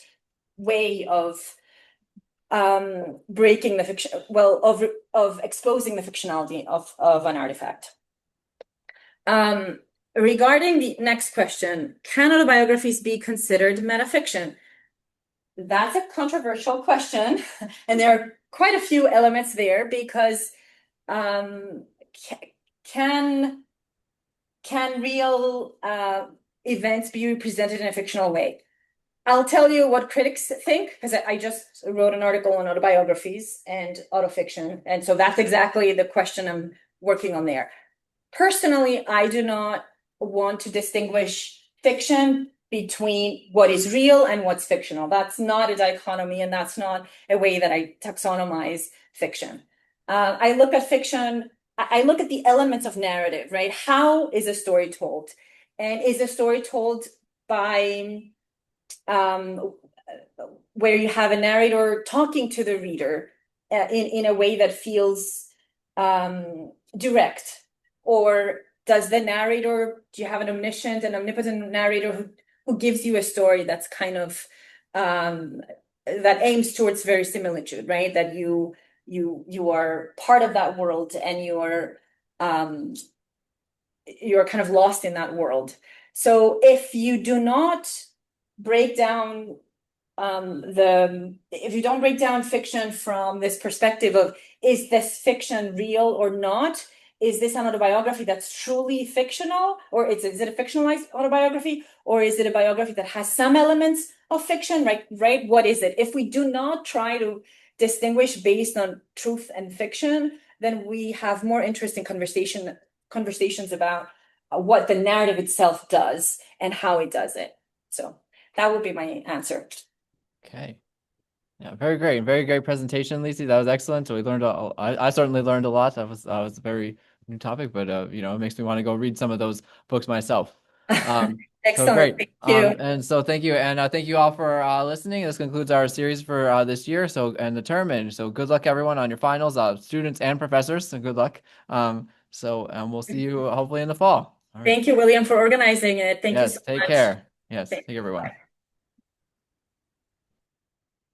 way of breaking the fiction, of exposing the fictionality of an artifact. Regarding the next question, can autobiographies be considered metafiction? That's a controversial question, and there are quite a few elements there because can real events be represented in a fictional way? I'll tell you what critics think, because I just wrote an article on autobiographies and autofiction, and so that's exactly the question I'm working on there. Personally, I do not want to distinguish fiction between what is real and what's fictional. That's not a dichotomy, and that's not a way that I taxonomize fiction. I look at fiction I look at the elements of narrative, right? How is a story told? And is a story told by where you have a narrator talking to the reader in a way that feels direct? Or does the narrator, do you have an omniscient and omnipotent narrator who gives you a story that's kind of that aims towards verisimilitude, right? That you are part of that world and you're kind of lost in that world. So if you do not break down if you don't break down fiction from this perspective of, is this fiction real or not? Is this an autobiography that's truly fictional? Or is it a fictionalized autobiography? Or is it a biography that has some elements of fiction, right? What is it? If we do not try to distinguish based on truth and fiction, then we have more interesting conversations about what the narrative itself does and how it does it. So that would be my answer. Okay. Yeah, very great. Very great presentation, Lissi. That was excellent. So we learned I certainly learned a lot. That was a very new topic, but it makes me want to go read some of those books myself. So Excellent. great. Thank you. And so thank you. And thank you all for listening. This concludes our series for this year. And the term. And so good luck everyone on your finals, students and professors. So good luck. We'll see you hopefully in the fall. All right. Thank you, William, for organizing it. Thank you Yes, so take much. care. Yes, take care, everyone.